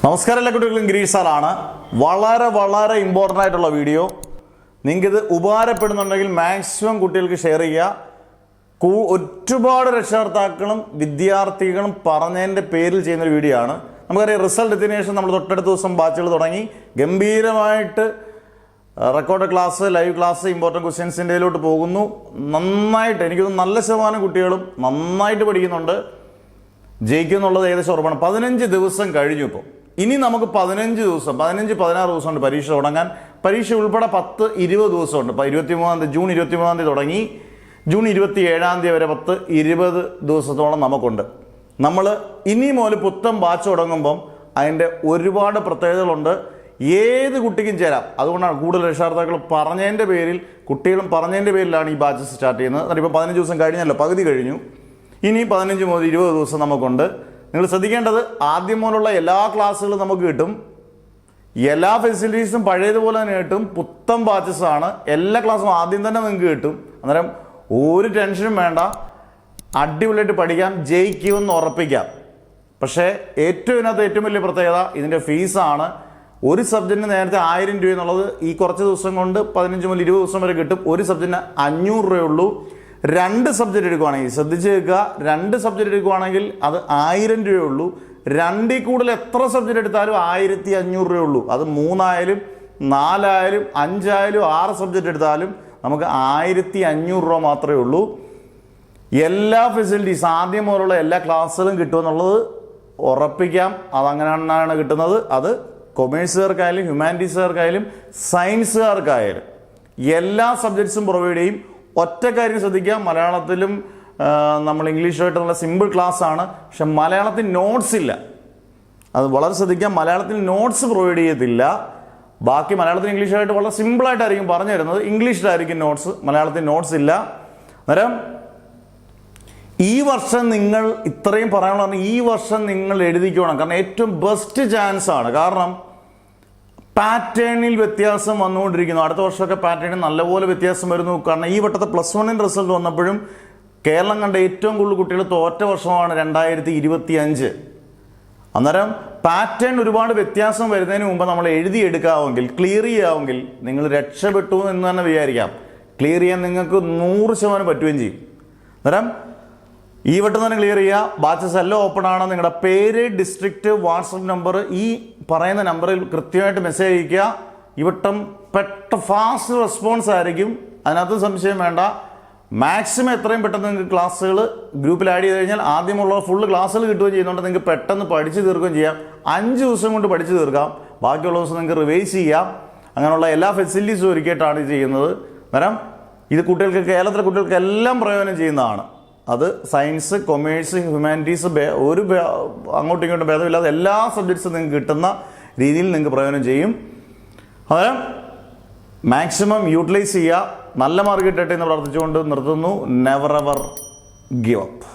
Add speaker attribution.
Speaker 1: നമസ്കാരം എല്ലാ കുട്ടികൾക്കും ഗിരീഷ് സാറാണ്. വളരെ ഇമ്പോർട്ടൻ്റ് ആയിട്ടുള്ള വീഡിയോ. നിങ്ങൾക്കിത് ഉപകാരപ്പെടുന്നുണ്ടെങ്കിൽ മാക്സിമം കുട്ടികൾക്ക് ഷെയർ ചെയ്യുക. ഒരുപാട് രക്ഷകർത്താക്കളും വിദ്യാർത്ഥികളും പറഞ്ഞതിൻ്റെ പേരിൽ ചെയ്യുന്നൊരു വീഡിയോ ആണ്. നമുക്കറിയാം, റിസൾട്ട് എത്തിയതിനു ശേഷം നമ്മൾ തൊട്ടടുത്ത ദിവസം ബാച്ചുകൾ തുടങ്ങി ഗംഭീരമായിട്ട് record class, live class, important ക്വസ്റ്റ്യൻസിൻ്റെയിലോട്ട് പോകുന്നു. നന്നായിട്ട് എനിക്കൊന്ന് നല്ല ശതമാനം കുട്ടികളും നന്നായിട്ട് പഠിക്കുന്നുണ്ട്. ജയിക്കും എന്നുള്ളത് ഏകദേശം ഉറപ്പാണ്. 15 ദിവസം കഴിഞ്ഞു. ഇപ്പോൾ ഇനി നമുക്ക് 15 ദിവസം 15-16 ദിവസമുണ്ട് പരീക്ഷ തുടങ്ങാൻ. പരീക്ഷ ഉൾപ്പെടെ 10-20 ദിവസമുണ്ട്. ജൂൺ 23 തുടങ്ങി ജൂൺ 27 വരെ 10-20 ദിവസത്തോളം നമുക്കുണ്ട്. നമ്മൾ ഇനി മുതൽ പുത്തൻ ബാച്ച് തുടങ്ങുമ്പം അതിൻ്റെ ഒരുപാട് പ്രത്യേകതകളുണ്ട്. ഏത് കുട്ടിക്കും ചേരാം. അതുകൊണ്ടാണ് കൂടുതൽ രക്ഷകർത്താക്കൾ പറഞ്ഞതിൻ്റെ പേരിൽ, കുട്ടികളും പറഞ്ഞതിൻ്റെ പേരിലാണ് ഈ ബാച്ച് സ്റ്റാർട്ട് ചെയ്യുന്നത്. എന്നിട്ട് ഇപ്പോൾ 15 ദിവസം കഴിഞ്ഞല്ലോ, പകുതി കഴിഞ്ഞു. ഇനി 15 മുതൽ 20 ദിവസം നമുക്കുണ്ട്. നിങ്ങൾ ശ്രദ്ധിക്കേണ്ടത്, ആദ്യം മുതലുള്ള എല്ലാ ക്ലാസ്സുകളും നമുക്ക് കിട്ടും. എല്ലാ ഫെസിലിറ്റീസും പഴയതുപോലെ തന്നെ കിട്ടും. പുത്തൻ ബാച്ചസ് ആണ്. എല്ലാ ക്ലാസ്സും ആദ്യം തന്നെ നിങ്ങൾക്ക് കിട്ടും. അന്നേരം ഒരു ടെൻഷനും വേണ്ട. അടിപൊളിയായിട്ട് പഠിക്കാം, ജയിക്കുമെന്ന് ഉറപ്പിക്കാം. പക്ഷേ ഏറ്റവും വലിയ പ്രത്യേകത ഇതിൻ്റെ ഫീസാണ്. ഒരു സബ്ജക്റ്റിന് നേരത്തെ 1000 രൂപ എന്നുള്ളത് ഈ കുറച്ച് ദിവസം കൊണ്ട് 15 മുതൽ 20 ദിവസം വരെ കിട്ടും. ഒരു സബ്ജക്റ്റിന് 500 രൂപയുള്ളൂ. 2 സബ്ജക്റ്റ് എടുക്കുവാണെങ്കിൽ, ശ്രദ്ധിച്ച് കേൾക്കുക, 2 സബ്ജക്റ്റ് എടുക്കുവാണെങ്കിൽ അത് 1000 രൂപയുള്ളൂ. 2ൽ കൂടുതൽ എത്ര സബ്ജക്റ്റ് എടുത്താലും 1500 രൂപയുള്ളൂ. അത് 3 ആയാലും 4 ആയാലും 5 ആയാലും 6 സബ്ജക്റ്റ് എടുത്താലും നമുക്ക് 1500 രൂപ മാത്രമേ ഉള്ളൂ. എല്ലാ ഫെസിലിറ്റീസ് ആദ്യം മുതലുള്ള എല്ലാ ക്ലാസ്സുകളും കിട്ടുമെന്നുള്ളത് ഉറപ്പിക്കാം. അതങ്ങനെയാണ് കിട്ടുന്നത്. അത് കൊമേഴ്സുകാർക്കായാലും ഹ്യൂമാനിറ്റീസുകാർക്കായാലും സയൻസുകാർക്കായാലും എല്ലാ സബ്ജക്ട്സും പ്രൊവൈഡ് ചെയ്യും. ഒറ്റ കാര്യം ശ്രദ്ധിക്കുക, മലയാളത്തിലും നമ്മൾ ഇംഗ്ലീഷുമായിട്ട് നല്ല സിമ്പിൾ ക്ലാസ് ആണ്. പക്ഷെ മലയാളത്തിൽ നോട്ട്സ് ഇല്ല. അത് വളരെ ശ്രദ്ധിക്കുക. മലയാളത്തിൽ നോട്ട്സ് പ്രൊവൈഡ് ചെയ്യത്തില്ല. ബാക്കി മലയാളത്തിൽ ഇംഗ്ലീഷുമായിട്ട് വളരെ സിമ്പിളായിട്ടായിരിക്കും പറഞ്ഞു തരുന്നത്. ഇംഗ്ലീഷിലായിരിക്കും നോട്ട്സ്, മലയാളത്തിൽ നോട്ട്സ് ഇല്ല. അന്നേരം ഈ വർഷം നിങ്ങൾ ഇത്രയും പറയാനുള്ള, ഈ വർഷം നിങ്ങൾ എഴുതിക്കണം. കാരണം ഏറ്റവും ബെസ്റ്റ് ചാൻസ് ആണ്. കാരണം പാറ്റേണിൽ വ്യത്യാസം വന്നുകൊണ്ടിരിക്കുന്നു. അടുത്ത വർഷമൊക്കെ പാറ്റേണിൽ നല്ലപോലെ വ്യത്യാസം വരുന്നു. കാരണം ഈ വട്ടത്തെ +1 റിസൾട്ട് വന്നപ്പോഴും കേരളം കണ്ട ഏറ്റവും കൂടുതൽ കുട്ടികൾ തോറ്റ വർഷമാണ് 2025. അന്നേരം പാറ്റേൺ ഒരുപാട് വ്യത്യാസം വരുന്നതിന് മുമ്പ് നമ്മൾ എഴുതിയെടുക്കാമെങ്കിൽ, ക്ലിയർ ചെയ്യാമെങ്കിൽ നിങ്ങൾ രക്ഷപ്പെട്ടു എന്ന് തന്നെ വിചാരിക്കാം. ക്ലിയർ ചെയ്യാൻ നിങ്ങൾക്ക് 100% പറ്റുകയും ചെയ്യും. അന്നേരം ഈ വട്ടം തന്നെ ക്ലിയർ ചെയ്യുക. ബാച്ചസ് എല്ലാം ഓപ്പൺ ആണ്. നിങ്ങളുടെ പേര്, ഡിസ്ട്രിക്റ്റ്, വാട്സപ്പ് നമ്പർ, ഈ പറയുന്ന നമ്പറിൽ കൃത്യമായിട്ട് മെസ്സേജ് അയക്കുക. ഈ വട്ടം ഫാസ്റ്റ് റെസ്പോൺസ് ആയിരിക്കും, അതിനകത്ത് സംശയം വേണ്ട. മാക്സിമം എത്രയും പെട്ടെന്ന് നിങ്ങൾക്ക് ക്ലാസ്സുകൾ ഗ്രൂപ്പിൽ ആഡ് ചെയ്ത് കഴിഞ്ഞാൽ ആദ്യമുള്ള ഫുള്ള് ക്ലാസ്സുകൾ കിട്ടുകയും ചെയ്യുന്നുണ്ട്. നിങ്ങൾക്ക് പെട്ടെന്ന് പഠിച്ച് തീർക്കുകയും ചെയ്യാം. 5 ദിവസം കൊണ്ട് പഠിച്ച് തീർക്കാം. ബാക്കിയുള്ള ദിവസം നിങ്ങൾക്ക് റിവൈസ് ചെയ്യാം. അങ്ങനെയുള്ള എല്ലാ ഫെസിലിറ്റീസും ഒരുക്കിയിട്ടാണ് ഇത് ചെയ്യുന്നത്. അന്നേരം ഇത് കുട്ടികൾക്ക്, കേരളത്തിലെ കുട്ടികൾക്ക് എല്ലാം പ്രയോജനം ചെയ്യുന്നതാണ്. അത് സയൻസ്, കൊമേഴ്സ്, ഹ്യൂമാനിറ്റീസ്, അങ്ങോട്ടും ഇങ്ങോട്ടും ഭേദമില്ലാതെ എല്ലാ സബ്ജക്ട്സും നിങ്ങൾക്ക് കിട്ടുന്ന രീതിയിൽ നിങ്ങൾക്ക് പ്രയോജനം ചെയ്യും. അന്നേരം മാക്സിമം യൂട്ടിലൈസ് ചെയ്യുക. നല്ല മാർക്ക് കിട്ടട്ടെ എന്ന് പ്രാർത്ഥിച്ചുകൊണ്ട് നിർത്തുന്നു. Never ever give up.